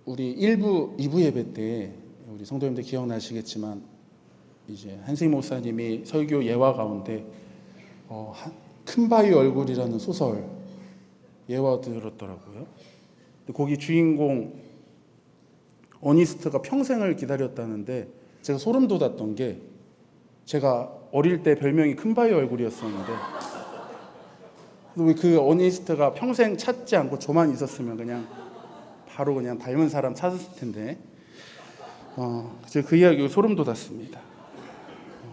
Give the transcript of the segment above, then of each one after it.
우리 1부, 2부 예배 때 우리 성도님들 기억나시겠지만 이제 한승희 목사님이 설교 예화 가운데 큰 바위 얼굴이라는 소설 예화 들었더라고요. 거기 주인공 어니스트가 평생을 기다렸다는데 제가 소름 돋았던 게 제가 어릴 때 별명이 큰 바위 얼굴이었었는데 그 어니스트가 평생 찾지 않고 저만 있었으면 그냥 바로 그냥 닮은 사람 찾았을 텐데 제가 그 이야기 소름 돋았습니다.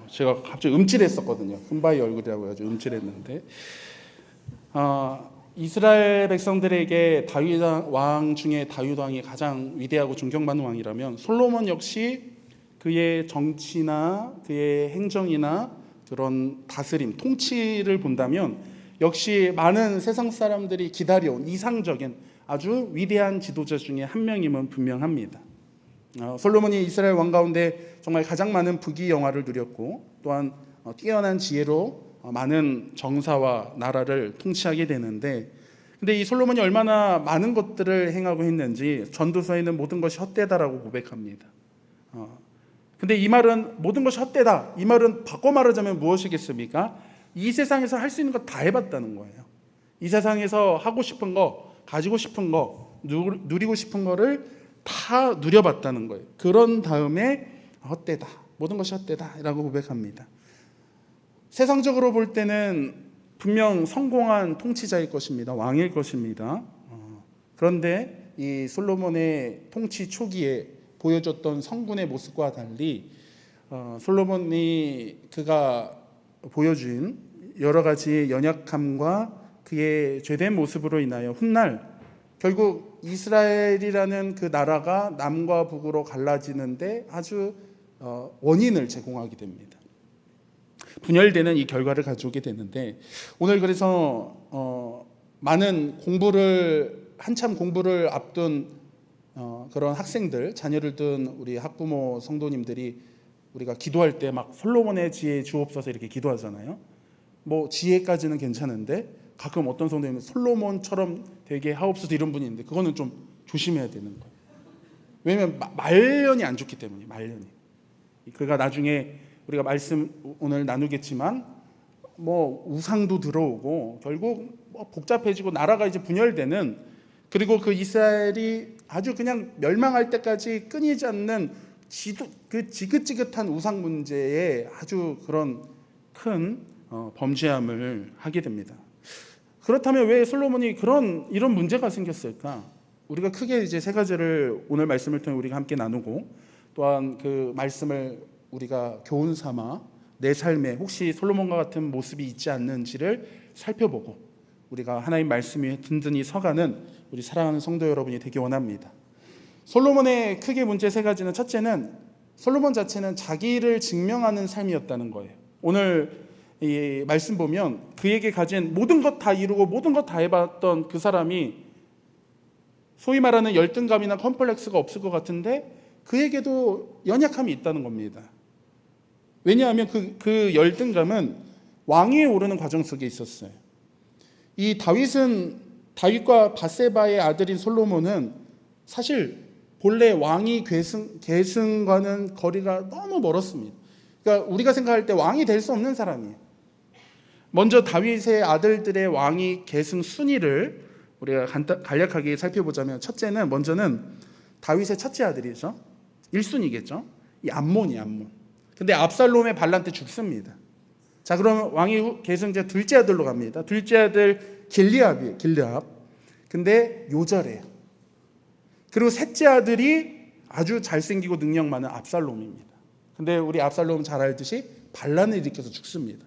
제가 갑자기 음찔했었거든요. 큰 바위 얼굴이라고 해가지고 음찔했는데 이스라엘 백성들에게 다윗 왕 중에 다윗 왕이 가장 위대하고 존경받는 왕이라면 솔로몬 역시 그의 정치나 그의 행정이나 그런 다스림, 통치를 본다면 역시 많은 세상 사람들이 기다려온 이상적인 아주 위대한 지도자 중에 한 명임은 분명합니다. 솔로몬이 이스라엘 왕 가운데 정말 가장 많은 부귀영화를 누렸고 또한 뛰어난 지혜로 많은 정사와 나라를 통치하게 되는데 근데 이 솔로몬이 얼마나 많은 것들을 행하고 했는지 전도서에는 모든 것이 헛되다라고 고백합니다. 근데 이 말은 모든 것이 헛되다, 이 말은 바꿔 말하자면 무엇이겠습니까? 이 세상에서 할 수 있는 거 다 해봤다는 거예요. 이 세상에서 하고 싶은 거, 가지고 싶은 거, 누리고 싶은 거를 다 누려봤다는 거예요. 그런 다음에 헛되다, 모든 것이 헛되다라고 고백합니다. 세상적으로 볼 때는 분명 성공한 통치자일 것입니다. 왕일 것입니다. 그런데 이 솔로몬의 통치 초기에 보여줬던 성군의 모습과 달리 솔로몬이 그가 보여준 여러 가지 연약함과 그의 죄된 모습으로 인하여 훗날 결국 이스라엘이라는 그 나라가 남과 북으로 갈라지는데 아주 원인을 제공하게 됩니다. 분열되는 이 결과를 가져오게 되는데 오늘 그래서 많은 한참 공부를 앞둔 그런 학생들, 자녀를 둔 우리 학부모 성도님들이 우리가 기도할 때 막 솔로몬의 지혜 주옵소서 이렇게 기도하잖아요. 뭐 지혜까지는 괜찮은데 가끔 어떤 성도님은 솔로몬처럼 되게 하옵소서 이런 분이 있는데 그거는 좀 조심해야 되는 거예요. 왜냐하면 말년이 안 좋기 때문에. 말년이 그가 나중에 우리가 말씀 오늘 나누겠지만 뭐 우상도 들어오고 결국 뭐 복잡해지고 나라가 이제 분열되는, 그리고 그 이스라엘이 아주 그냥 멸망할 때까지 끊이지 않는 그 지긋지긋한 우상 문제에 아주 그런 큰 범죄함을 하게 됩니다. 그렇다면 왜 솔로몬이 이런 문제가 생겼을까? 우리가 크게 이제 세 가지를 오늘 말씀을 통해 우리가 함께 나누고 또한 그 말씀을 우리가 교훈 삼아 내 삶에 혹시 솔로몬과 같은 모습이 있지 않는지를 살펴보고 우리가 하나님 말씀 위에 든든히 서가는 우리 사랑하는 성도 여러분이 되기 원합니다. 솔로몬의 크게 문제 세 가지는, 첫째는 솔로몬 자체는 자기를 증명하는 삶이었다는 거예요. 오늘 이 말씀 보면 그에게 가진 모든 것 다 이루고 모든 것 다 해봤던 그 사람이 소위 말하는 열등감이나 컴플렉스가 없을 것 같은데 그에게도 연약함이 있다는 겁니다. 왜냐하면 그 열등감은 왕위에 오르는 과정 속에 있었어요. 이 다윗과 밧세바의 아들인 솔로몬은 사실 본래 왕위 계승과는 거리가 너무 멀었습니다. 그러니까 우리가 생각할 때 왕이 될 수 없는 사람이에요. 먼저 다윗의 아들들의 왕위 계승 순위를 우리가 간략하게 살펴보자면 먼저는 다윗의 첫째 아들이죠. 1순위겠죠. 이 암몬. 근데 압살롬의 반란 때 죽습니다. 자, 그럼 왕위 계승자 둘째 아들로 갑니다. 둘째 아들 길리압. 근데 요절해요. 그리고 셋째 아들이 아주 잘생기고 능력 많은 압살롬입니다. 근데 우리 압살롬은 잘 알듯이 반란을 일으켜서 죽습니다.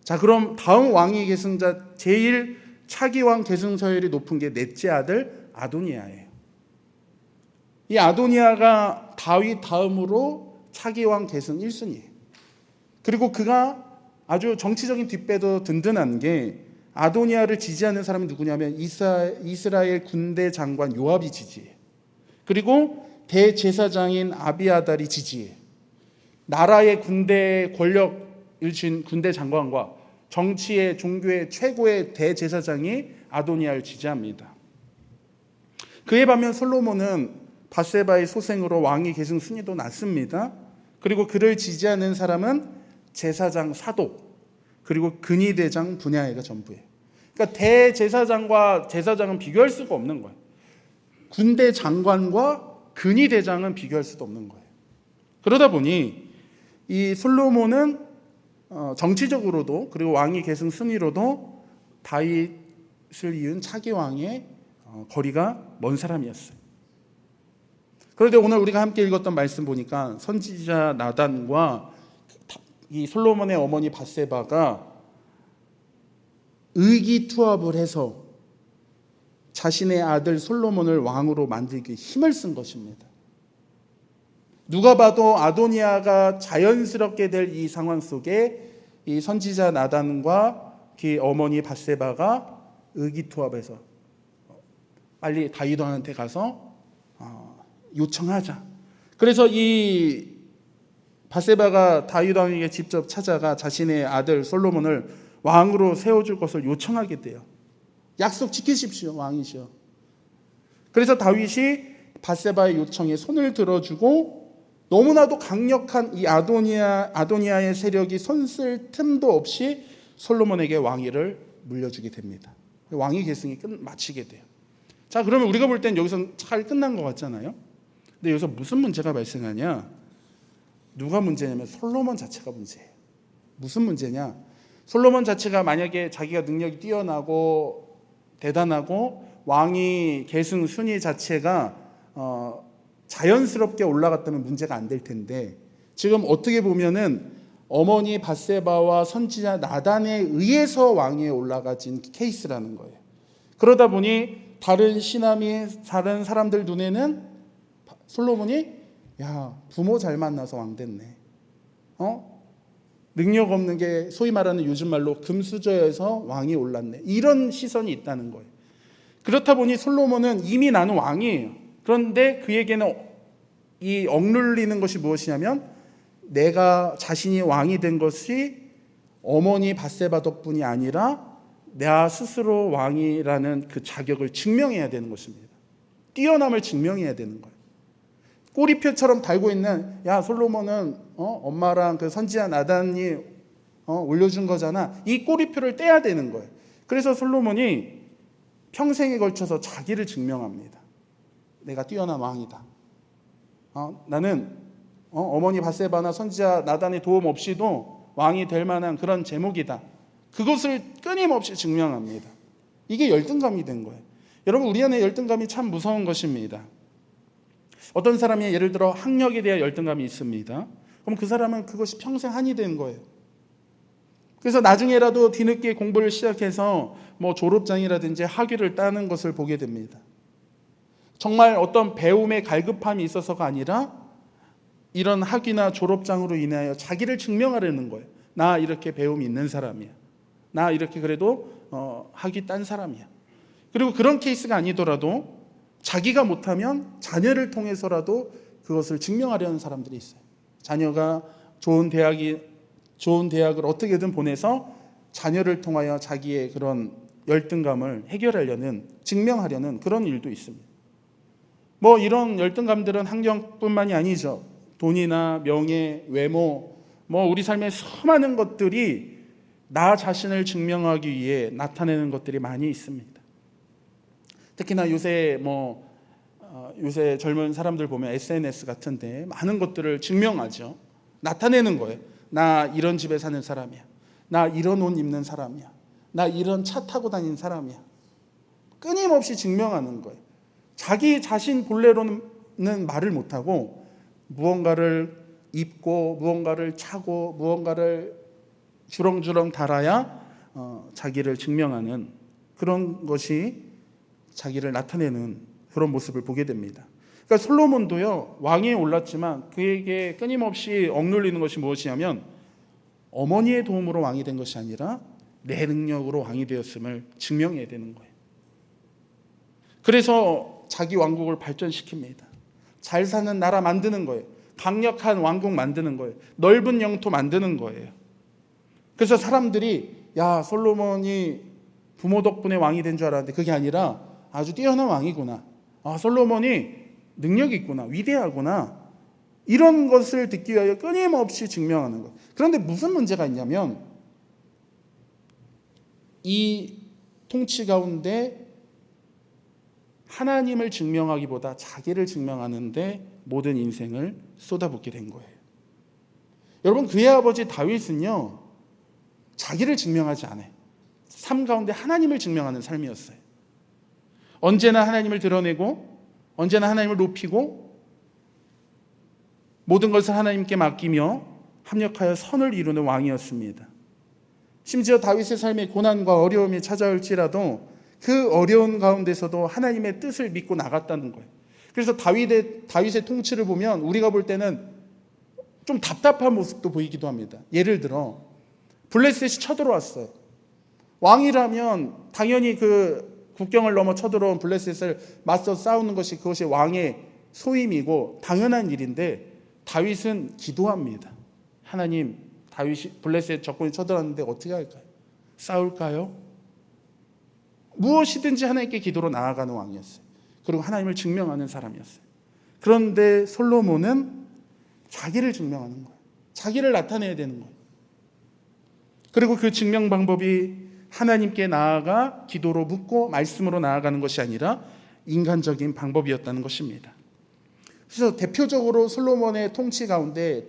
자, 그럼 다음 왕위 계승자 제일 차기 왕 계승 서열이 높은 게 넷째 아들 아도니아예요. 이 아도니아가 다윗 다음으로 차기 왕 계승 1순위예요. 그리고 그가 아주 정치적인 뒷배도 든든한 게 아도니아를 지지하는 사람이 누구냐면 이스라엘 군대 장관 요압이 지지해요. 그리고 대제사장인 아비아달이 지지해요. 나라의 군대 권력을 쥔 군대 장관과 정치의 종교의 최고의 대제사장이 아도니아를 지지합니다. 그에 반면 솔로몬은 밧세바의 소생으로 왕위 계승 순위도 낮습니다. 그리고 그를 지지하는 사람은 제사장 사독, 그리고 근위대장 분야회가 전부예요. 그러니까 대제사장과 제사장은 비교할 수가 없는 거예요. 군대 장관과 근위대장은 비교할 수도 없는 거예요. 그러다 보니 이 솔로몬은 정치적으로도 그리고 왕위 계승 순위로도 다윗을 이은 차기 왕의 거리가 먼 사람이었어요. 그런데 오늘 우리가 함께 읽었던 말씀 보니까 선지자 나단과 이 솔로몬의 어머니 밧세바가 의기투합을 해서 자신의 아들 솔로몬을 왕으로 만들기 힘을 쓴 것입니다. 누가 봐도 아도니아가 자연스럽게 될 이 상황 속에 이 선지자 나단과 그 어머니 밧세바가 의기투합해서 빨리 다윗 왕한테 가서 요청하자. 그래서 이 밧세바가 다윗 왕에게 직접 찾아가 자신의 아들 솔로몬을 왕으로 세워줄 것을 요청하게 돼요. 약속 지키십시오, 왕이시여. 그래서 다윗이 밧세바의 요청에 손을 들어주고 너무나도 강력한 이 아도니아의 세력이 손쓸 틈도 없이 솔로몬에게 왕위를 물려주게 됩니다. 왕위 계승이 마치게 돼요. 자, 그러면 우리가 볼 땐 여기서 잘 끝난 것 같잖아요. 근데 여기서 무슨 문제가 발생하냐? 누가 문제냐면 솔로몬 자체가 문제예요. 무슨 문제냐? 솔로몬 자체가 만약에 자기가 능력이 뛰어나고 대단하고 왕위 계승 순위 자체가 자연스럽게 올라갔다면 문제가 안 될 텐데, 지금 어떻게 보면은 어머니 밧세바와 선지자 나단에 의해서 왕위에 올라가진 케이스라는 거예요. 그러다 보니 다른 다른 사람들 눈에는 솔로몬이 부모 잘 만나서 왕 됐네. 능력 없는 게 소위 말하는 요즘 말로 금수저에서 왕이 올랐네. 이런 시선이 있다는 거예요. 그렇다 보니 솔로몬은 이미 나는 왕이에요. 그런데 그에게는 이 억눌리는 것이 무엇이냐면 내가 자신이 왕이 된 것이 어머니 밧세바 덕분이 아니라 나 스스로 왕이라는 그 자격을 증명해야 되는 것입니다. 뛰어남을 증명해야 되는 거예요. 꼬리표처럼 달고 있는 솔로몬은 엄마랑 그 선지자 나단이 올려준 거잖아. 이 꼬리표를 떼야 되는 거예요. 그래서 솔로몬이 평생에 걸쳐서 자기를 증명합니다. 내가 뛰어난 왕이다. 나는 어머니 밧세바나 선지자 나단의 도움 없이도 왕이 될 만한 그런 제목이다. 그것을 끊임없이 증명합니다. 이게 열등감이 된 거예요. 여러분, 우리 안에 열등감이 참 무서운 것입니다. 어떤 사람이 예를 들어 학력에 대한 열등감이 있습니다. 그럼 그 사람은 그것이 평생 한이 되는 거예요. 그래서 나중에라도 뒤늦게 공부를 시작해서 졸업장이라든지 학위를 따는 것을 보게 됩니다. 정말 어떤 배움의 갈급함이 있어서가 아니라 이런 학위나 졸업장으로 인하여 자기를 증명하려는 거예요. 나 이렇게 배움이 있는 사람이야. 나 이렇게 그래도 학위 딴 사람이야. 그리고 그런 케이스가 아니더라도 자기가 못하면 자녀를 통해서라도 그것을 증명하려는 사람들이 있어요. 자녀가 좋은 대학을 어떻게든 보내서 자녀를 통하여 자기의 그런 열등감을 해결하려는, 증명하려는 그런 일도 있습니다. 이런 열등감들은 학력뿐만이 아니죠. 돈이나 명예, 외모, 우리 삶의 수많은 것들이 나 자신을 증명하기 위해 나타내는 것들이 많이 있습니다. 특히나 요새 젊은 사람들 보면 SNS 같은데 많은 것들을 증명하죠. 나타내는 거예요. 나 이런 집에 사는 사람이야. 나 이런 옷 입는 사람이야. 나 이런 차 타고 다니는 사람이야. 끊임없이 증명하는 거예요. 자기 자신 본래로는 말을 못하고 무언가를 입고 무언가를 차고 무언가를 주렁주렁 달아야 자기를 증명하는 그런 것이 자기를 나타내는 그런 모습을 보게 됩니다. 그러니까 솔로몬도요, 왕위에 올랐지만 그에게 끊임없이 억눌리는 것이 무엇이냐면 어머니의 도움으로 왕이 된 것이 아니라 내 능력으로 왕이 되었음을 증명해야 되는 거예요. 그래서 자기 왕국을 발전시킵니다. 잘 사는 나라 만드는 거예요. 강력한 왕국 만드는 거예요. 넓은 영토 만드는 거예요. 그래서 사람들이 솔로몬이 부모 덕분에 왕이 된 줄 알았는데 그게 아니라 아주 뛰어난 왕이구나. 솔로몬이 능력이 있구나, 위대하구나, 이런 것을 듣기 위하여 끊임없이 증명하는 것. 그런데 무슨 문제가 있냐면 이 통치 가운데 하나님을 증명하기보다 자기를 증명하는데 모든 인생을 쏟아붓게 된 거예요. 여러분, 그의 아버지 다윗은요, 자기를 증명하지 않아요. 삶 가운데 하나님을 증명하는 삶이었어요. 언제나 하나님을 드러내고 언제나 하나님을 높이고 모든 것을 하나님께 맡기며 합력하여 선을 이루는 왕이었습니다. 심지어 다윗의 삶에 고난과 어려움이 찾아올지라도 그 어려운 가운데서도 하나님의 뜻을 믿고 나갔다는 거예요. 그래서 다윗의 통치를 보면 우리가 볼 때는 좀 답답한 모습도 보이기도 합니다. 예를 들어 블레셋이 쳐들어왔어요. 왕이라면 당연히 그 국경을 넘어 쳐들어온 블레셋을 맞서 싸우는 것이 그것이 왕의 소임이고 당연한 일인데 다윗은 기도합니다. 하나님, 다윗이 블레셋 적군이 쳐들어왔는데 어떻게 할까요? 싸울까요? 무엇이든지 하나님께 기도로 나아가는 왕이었어요. 그리고 하나님을 증명하는 사람이었어요. 그런데 솔로몬은 자기를 증명하는 거예요. 자기를 나타내야 되는 거예요. 그리고 그 증명 방법이 하나님께 나아가 기도로 묻고 말씀으로 나아가는 것이 아니라 인간적인 방법이었다는 것입니다. 그래서 대표적으로 솔로몬의 통치 가운데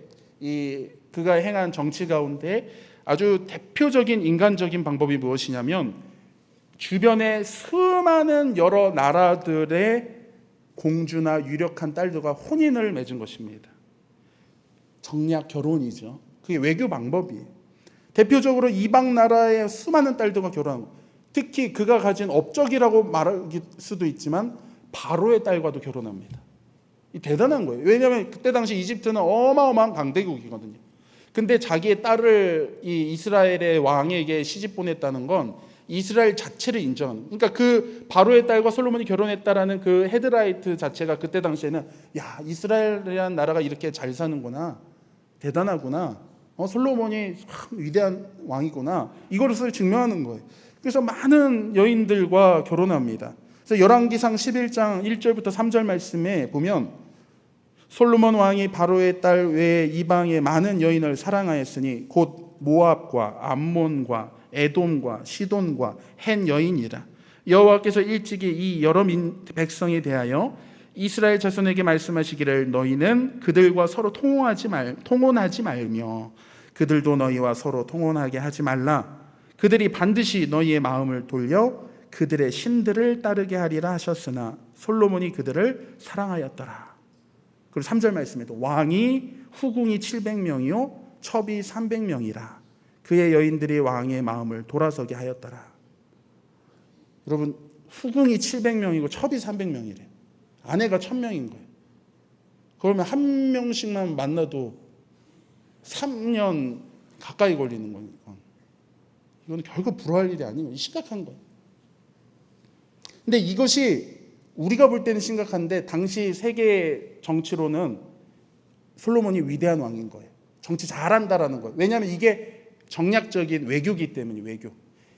그가 행한 정치 가운데 아주 대표적인 인간적인 방법이 무엇이냐면 주변의 수많은 여러 나라들의 공주나 유력한 딸들과 혼인을 맺은 것입니다. 정략 결혼이죠. 그게 외교 방법이에요. 대표적으로 이방 나라의 수많은 딸들과 결혼한 것. 특히 그가 가진 업적이라고 말할 수도 있지만 바로의 딸과도 결혼합니다. 이 대단한 거예요. 왜냐하면 그때 당시 이집트는 어마어마한 강대국이거든요. 근데 자기의 딸을 이 이스라엘의 왕에게 시집 보냈다는 건 이스라엘 자체를 인정하는, 그러니까 그 바로의 딸과 솔로몬이 결혼했다라는 그 헤드라이트 자체가 그때 당시에는 야, 이스라엘이라는 나라가 이렇게 잘 사는구나, 대단하구나, 솔로몬이 참 위대한 왕이구나, 이것을 증명하는 거예요. 그래서 많은 여인들과 결혼합니다. 그래서 열왕기상 11장 1절부터 3절 말씀에 보면 솔로몬 왕이 바로의 딸 외에 이방의 많은 여인을 사랑하였으니 곧 모압과 암몬과 에돔과 시돈과 헨 여인이라. 여호와께서 일찍이 이 여러 백성에 대하여 이스라엘 자손에게 말씀하시기를 너희는 그들과 서로 통혼하지 말며 그들도 너희와 서로 통혼하게 하지 말라. 그들이 반드시 너희의 마음을 돌려 그들의 신들을 따르게 하리라 하셨으나 솔로몬이 그들을 사랑하였더라. 그리고 3절 말씀에도 왕이 후궁이 700명이요 첩이 300명이라. 그의 여인들이 왕의 마음을 돌아서게 하였더라. 여러분, 후궁이 700명이고 첩이 300명이래. 아내가 1000명인 거예요. 그러면 한 명씩만 만나도 3년 가까이 걸리는 거니까 이건 결국 불화할 일이 아니에요. 심각한 거예요. 근데 이것이 우리가 볼 때는 심각한데 당시 세계 정치로는 솔로몬이 위대한 왕인 거예요. 정치 잘한다라는 거예요. 왜냐하면 이게 정략적인 외교기 때문에, 외교.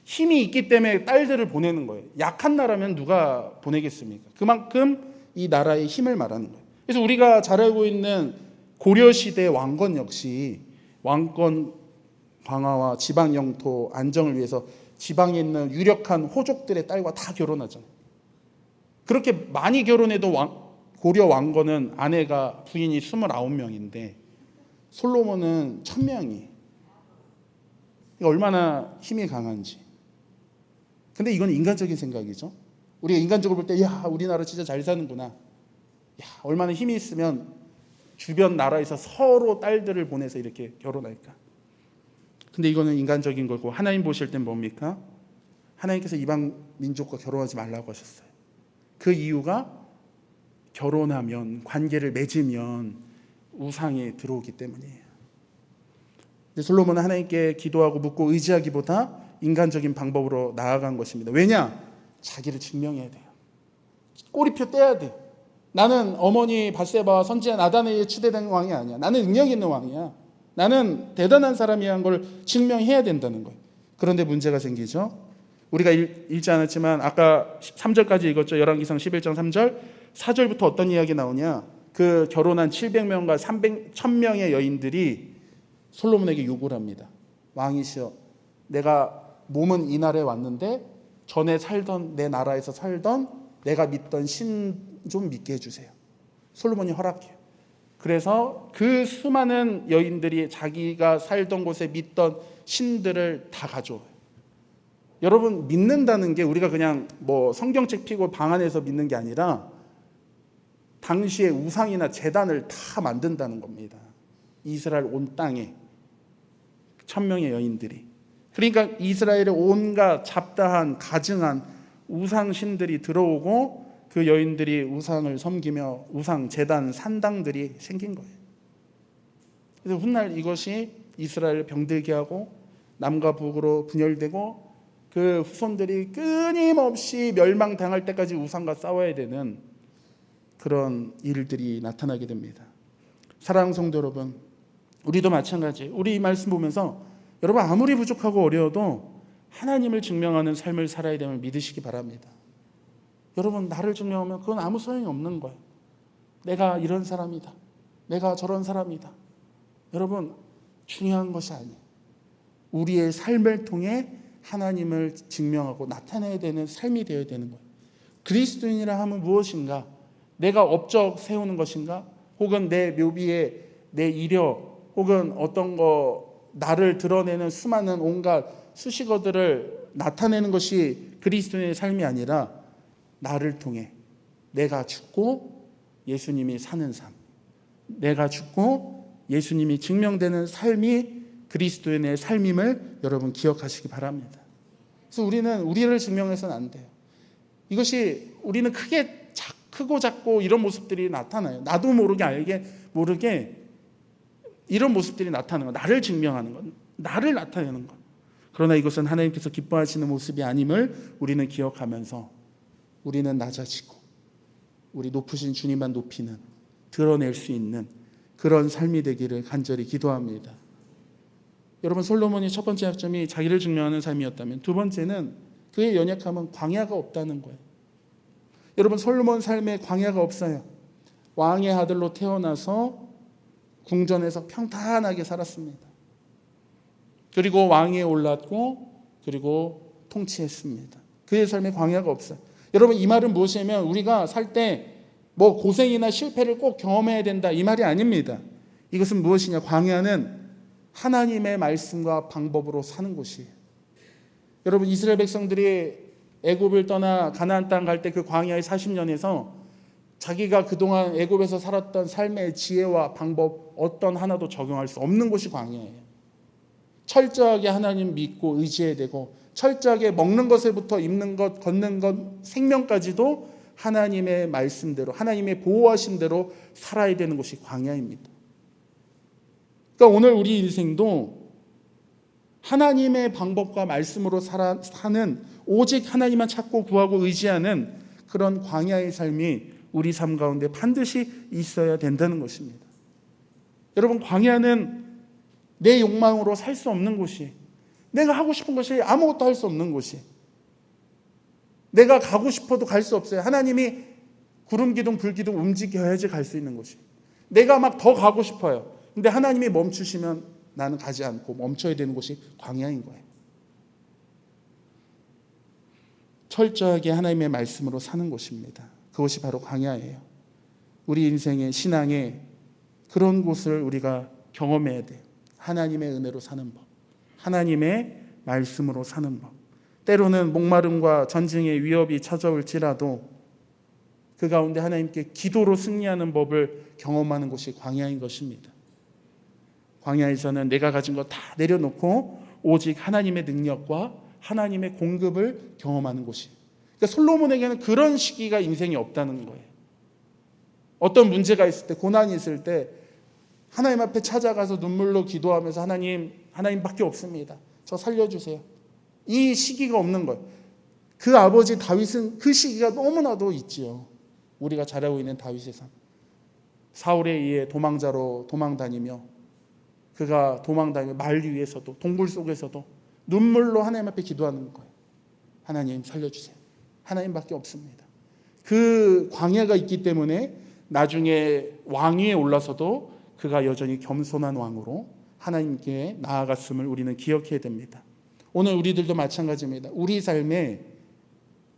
힘이 있기 때문에 딸들을 보내는 거예요. 약한 나라면 누가 보내겠습니까? 그만큼 이 나라의 힘을 말하는 거예요. 그래서 우리가 잘 알고 있는 고려시대 왕건 역시 왕권 강화와 지방 영토 안정을 위해서 지방에 있는 유력한 호족들의 딸과 다 결혼하잖아요. 그렇게 많이 결혼해도 고려 왕건은 아내가 부인이 29명인데 솔로몬은 1000명이. 얼마나 힘이 강한지. 근데 이건 인간적인 생각이죠. 우리가 인간적으로 볼 때 야, 우리나라 진짜 잘 사는구나. 야, 얼마나 힘이 있으면 주변 나라에서 서로 딸들을 보내서 이렇게 결혼할까. 근데 이거는 인간적인 거고 하나님 보실 땐 뭡니까? 하나님께서 이방 민족과 결혼하지 말라고 하셨어요. 그 이유가 결혼하면, 관계를 맺으면 우상이 들어오기 때문이에요. 근데 솔로몬은 하나님께 기도하고 묻고 의지하기보다 인간적인 방법으로 나아간 것입니다. 왜냐? 자기를 증명해야 돼요. 꼬리표 떼야 돼. 나는 어머니 밧세바와 선지자 나단에 의해 추대된 왕이 아니야. 나는 능력 있는 왕이야. 나는 대단한 사람이라는 걸 증명해야 된다는 거예요. 그런데 문제가 생기죠. 우리가 읽지 않았지만 아까 3절까지 읽었죠. 열왕기상 11장 3절. 4절부터 어떤 이야기 나오냐? 그 결혼한 700명과 1000명의 여인들이 솔로몬에게 요구를 합니다. 왕이시여, 내가 몸은 이 나라에 왔는데 전에 살던 내 나라에서 살던 내가 믿던 신 좀 믿게 해주세요. 솔로몬이 허락해요. 그래서 그 수많은 여인들이 자기가 살던 곳에 믿던 신들을 다 가져와요. 여러분, 믿는다는 게 우리가 그냥 뭐 성경책 피고 방 안에서 믿는 게 아니라 당시에 우상이나 제단을 다 만든다는 겁니다. 이스라엘 온 땅에 1000명의 여인들이. 그러니까 이스라엘의 온갖 잡다한 가증한 우상 신들이 들어오고 그 여인들이 우상을 섬기며 우상 제단 산당들이 생긴 거예요. 그래서 훗날 이것이 이스라엘을 병들게 하고 남과 북으로 분열되고 그 후손들이 끊임없이 멸망당할 때까지 우상과 싸워야 되는 그런 일들이 나타나게 됩니다. 사랑하는 성도 여러분, 우리도 마찬가지. 우리 이 말씀 보면서 여러분, 아무리 부족하고 어려워도 하나님을 증명하는 삶을 살아야 됨을 믿으시기 바랍니다. 여러분, 나를 증명하면 그건 아무 소용이 없는 거예요. 내가 이런 사람이다, 내가 저런 사람이다. 여러분, 중요한 것이 아니에요. 우리의 삶을 통해 하나님을 증명하고 나타내야 되는 삶이 되어야 되는 거예요. 그리스도인이라 하면 무엇인가? 내가 업적 세우는 것인가? 혹은 내 묘비에 내 이력, 혹은 어떤 거 나를 드러내는 수많은 온갖 수식어들을 나타내는 것이 그리스도인의 삶이 아니라 나를 통해 내가 죽고 예수님이 사는 삶, 내가 죽고 예수님이 증명되는 삶이 그리스도인의 삶임을 여러분 기억하시기 바랍니다. 그래서 우리는 우리를 증명해서는 안 돼요. 이것이 우리는 크고 작고 이런 모습들이 나타나요. 나도 모르게 알게 모르게 이런 모습들이 나타나는 것, 나를 증명하는 것, 나를 나타내는 것. 그러나 이것은 하나님께서 기뻐하시는 모습이 아님을 우리는 기억하면서 우리는 낮아지고 우리 높으신 주님만 높이는, 드러낼 수 있는 그런 삶이 되기를 간절히 기도합니다. 여러분, 솔로몬이 첫 번째 약점이 자기를 증명하는 삶이었다면, 두 번째는 그의 연약함은 광야가 없다는 거예요. 여러분, 솔로몬 삶에 광야가 없어요. 왕의 아들로 태어나서 궁전에서 평탄하게 살았습니다. 그리고 왕위에 올랐고 그리고 통치했습니다. 그의 삶에 광야가 없어요. 여러분, 이 말은 무엇이냐면 우리가 살 때 뭐 고생이나 실패를 꼭 경험해야 된다, 이 말이 아닙니다. 이것은 무엇이냐? 광야는 하나님의 말씀과 방법으로 사는 곳이에요. 여러분, 이스라엘 백성들이 애굽을 떠나 가나안 땅 갈 때 그 광야의 40년에서 자기가 그동안 애굽에서 살았던 삶의 지혜와 방법 어떤 하나도 적용할 수 없는 곳이 광야예요. 철저하게 하나님 믿고 의지해야 되고, 철저하게 먹는 것에부터 입는 것, 걷는 것, 생명까지도 하나님의 말씀대로, 하나님의 보호하신 대로 살아야 되는 곳이 광야입니다. 그러니까 오늘 우리 인생도 하나님의 방법과 말씀으로 사는, 오직 하나님만 찾고 구하고 의지하는 그런 광야의 삶이 우리 삶 가운데 반드시 있어야 된다는 것입니다. 여러분, 광야는 내 욕망으로 살 수 없는 곳이, 내가 하고 싶은 것이 아무것도 할 수 없는 곳이, 내가 가고 싶어도 갈 수 없어요. 하나님이 구름 기둥 불 기둥 움직여야지 갈 수 있는 곳이, 내가 막 더 가고 싶어요. 근데 하나님이 멈추시면 나는 가지 않고 멈춰야 되는 곳이 광야인 거예요. 철저하게 하나님의 말씀으로 사는 곳입니다. 그것이 바로 광야예요. 우리 인생의 신앙의 그런 곳을 우리가 경험해야 돼요. 하나님의 은혜로 사는 법, 하나님의 말씀으로 사는 법. 때로는 목마름과 전쟁의 위협이 찾아올지라도 그 가운데 하나님께 기도로 승리하는 법을 경험하는 곳이 광야인 것입니다. 광야에서는 내가 가진 거 다 내려놓고 오직 하나님의 능력과 하나님의 공급을 경험하는 곳이. 그러니까 솔로몬에게는 그런 시기가 인생에 없다는 거예요. 어떤 문제가 있을 때, 고난이 있을 때 하나님 앞에 찾아가서 눈물로 기도하면서 하나님밖에 없습니다, 저 살려주세요, 이 시기가 없는 거예요. 그 아버지 다윗은 그 시기가 너무나도 있지요. 우리가 잘 알고 있는 다윗의 삶, 사울에 의해 도망자로 도망다니며 그가 도망다니며 말 위에서도 동굴 속에서도 눈물로 하나님 앞에 기도하는 거예요. 하나님 살려주세요, 하나님밖에 없습니다. 그 광야가 있기 때문에 나중에 왕위에 올라서도 그가 여전히 겸손한 왕으로 하나님께 나아갔음을 우리는 기억해야 됩니다. 오늘 우리들도 마찬가지입니다. 우리 삶에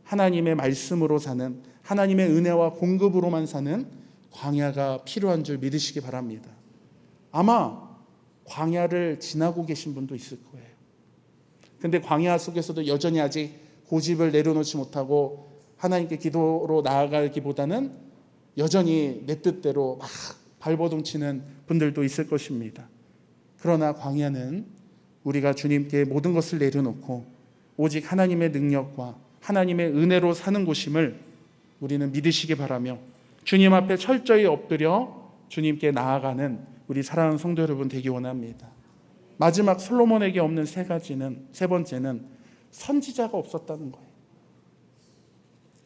하나님의 말씀으로 사는, 하나님의 은혜와 공급으로만 사는 광야가 필요한 줄 믿으시기 바랍니다. 아마 광야를 지나고 계신 분도 있을 거예요. 근데 광야 속에서도 여전히 아직 고집을 내려놓지 못하고 하나님께 기도로 나아가기보다는 여전히 내 뜻대로 막 발버둥 치는 분들도 있을 것입니다. 그러나 광야는 우리가 주님께 모든 것을 내려놓고 오직 하나님의 능력과 하나님의 은혜로 사는 곳임을 우리는 믿으시기 바라며 주님 앞에 철저히 엎드려 주님께 나아가는 우리 사랑하는 성도 여러분 되기 원합니다. 마지막 솔로몬에게 없는 세 번째는 선지자가 없었다는 거예요.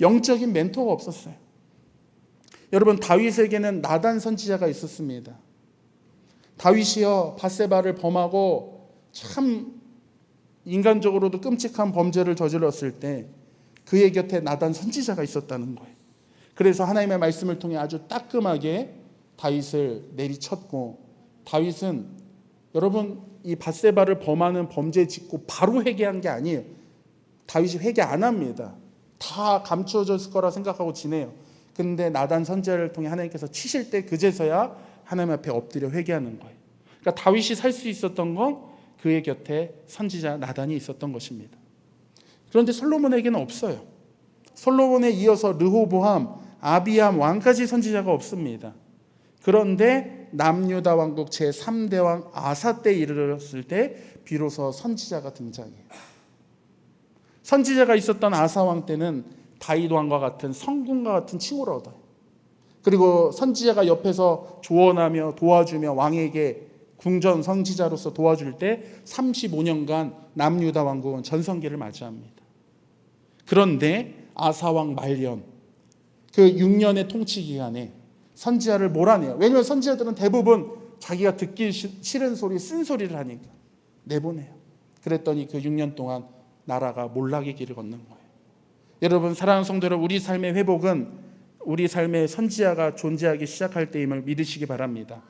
영적인 멘토가 없었어요. 여러분, 다윗에게는 나단 선지자가 있었습니다. 다윗이요, 밧세바를 범하고 참 인간적으로도 끔찍한 범죄를 저질렀을 때 그의 곁에 나단 선지자가 있었다는 거예요. 그래서 하나님의 말씀을 통해 아주 따끔하게 다윗을 내리쳤고, 다윗은 여러분 이 밧세바를 범하는 범죄 짓고 바로 회개한 게 아니에요. 다윗이 회개 안 합니다. 다 감추어졌을 거라 생각하고 지내요. 근데 나단 선지자를 통해 하나님께서 치실 때 그제서야 하나님 앞에 엎드려 회개하는 거예요. 그러니까 다윗이 살 수 있었던 건 그의 곁에 선지자 나단이 있었던 것입니다. 그런데 솔로몬에게는 없어요. 솔로몬에 이어서 르호보암, 아비암 왕까지 선지자가 없습니다. 그런데 남유다 왕국 제3대 왕 아사 때 이르렀을 때 비로소 선지자가 등장해요. 선지자가 있었던 아사 왕 때는 다윗 왕과 같은 성군과 같은 칭호를 얻어요. 그리고 선지자가 옆에서 조언하며 도와주며 왕에게 궁전 선지자로서 도와줄 때 35년간 남유다 왕국은 전성기를 맞이합니다. 그런데 아사 왕 말년 그 6년의 통치 기간에 선지자를 몰아내요. 왜냐하면 선지자들은 대부분 자기가 듣기 싫은 소리, 쓴소리를 하니까 내보내요. 그랬더니 그 6년 동안 나라가 몰락의 길을 걷는 거예요. 여러분, 사랑하는 성도 여러분, 우리 삶의 회복은 우리 삶에 선지자가 존재하기 시작할 때임을 믿으시기 바랍니다.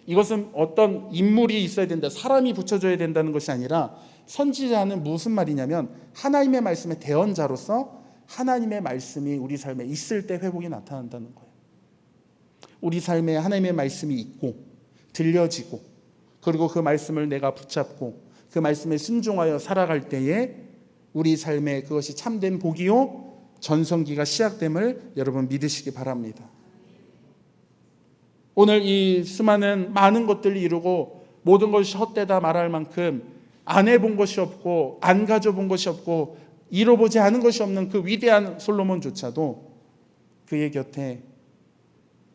이것은 어떤 인물이 있어야 된다, 사람이 붙여줘야 된다는 것이 아니라 선지자는 무슨 말이냐면 하나님의 말씀의 대언자로서 하나님의 말씀이 우리 삶에 있을 때 회복이 나타난다는 거예요. 우리 삶에 하나님의 말씀이 있고 들려지고 그리고 그 말씀을 내가 붙잡고 그 말씀에 순종하여 살아갈 때에 우리 삶에 그것이 참된 복이요 전성기가 시작됨을 여러분 믿으시기 바랍니다. 오늘 이 수많은 많은 것들을 이루고 모든 것이 헛되다 말할 만큼 안 해본 것이 없고 안 가져본 것이 없고 이뤄보지 않은 것이 없는 그 위대한 솔로몬조차도 그의 곁에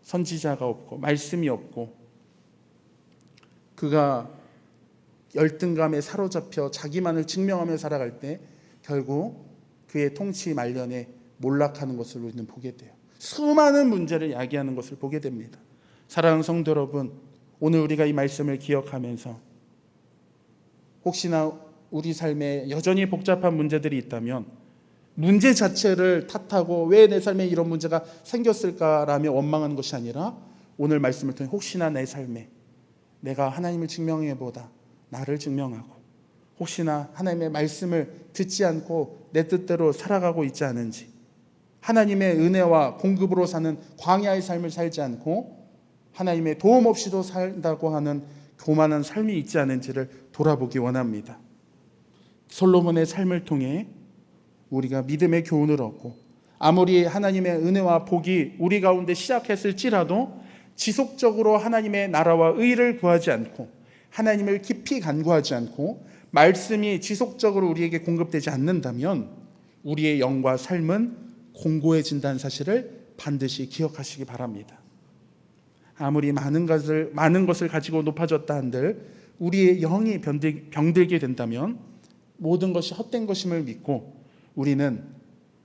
선지자가 없고 말씀이 없고 그가 열등감에 사로잡혀 자기만을 증명하며 살아갈 때 결국 그의 통치 말년에 몰락하는 것을 우리는 보게 돼요. 수많은 문제를 야기하는 것을 보게 됩니다. 사랑하는 성도 여러분, 오늘 우리가 이 말씀을 기억하면서 혹시나 우리 삶에 여전히 복잡한 문제들이 있다면 문제 자체를 탓하고 왜 내 삶에 이런 문제가 생겼을까라며 원망하는 것이 아니라 오늘 말씀을 통해 혹시나 내 삶에 내가 하나님을 증명해보다 나를 증명하고 혹시나 하나님의 말씀을 듣지 않고 내 뜻대로 살아가고 있지 않은지, 하나님의 은혜와 공급으로 사는 광야의 삶을 살지 않고 하나님의 도움 없이도 산다고 하는 교만한 삶이 있지 않은지를 돌아보기 원합니다. 솔로몬의 삶을 통해 우리가 믿음의 교훈을 얻고 아무리 하나님의 은혜와 복이 우리 가운데 시작했을지라도 지속적으로 하나님의 나라와 의를 구하지 않고 하나님을 깊이 간구하지 않고 말씀이 지속적으로 우리에게 공급되지 않는다면 우리의 영과 삶은 공고해진다는 사실을 반드시 기억하시기 바랍니다. 아무리 많은 것을 가지고 높아졌다 한들 우리의 영이 병들게 된다면 모든 것이 헛된 것임을 믿고 우리는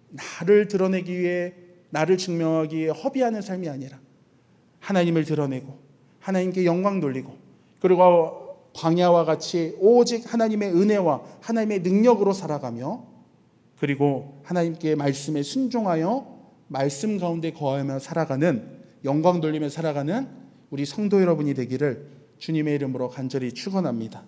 나를 드러내기 위해 나를 증명하기 위해 허비하는 삶이 아니라 하나님을 드러내고 하나님께 영광 돌리고 그리고 광야와 같이 오직 하나님의 은혜와 하나님의 능력으로 살아가며 그리고 하나님께 말씀에 순종하여 말씀 가운데 거하며 살아가는, 영광 돌리며 살아가는 우리 성도 여러분이 되기를 주님의 이름으로 간절히 축원합니다.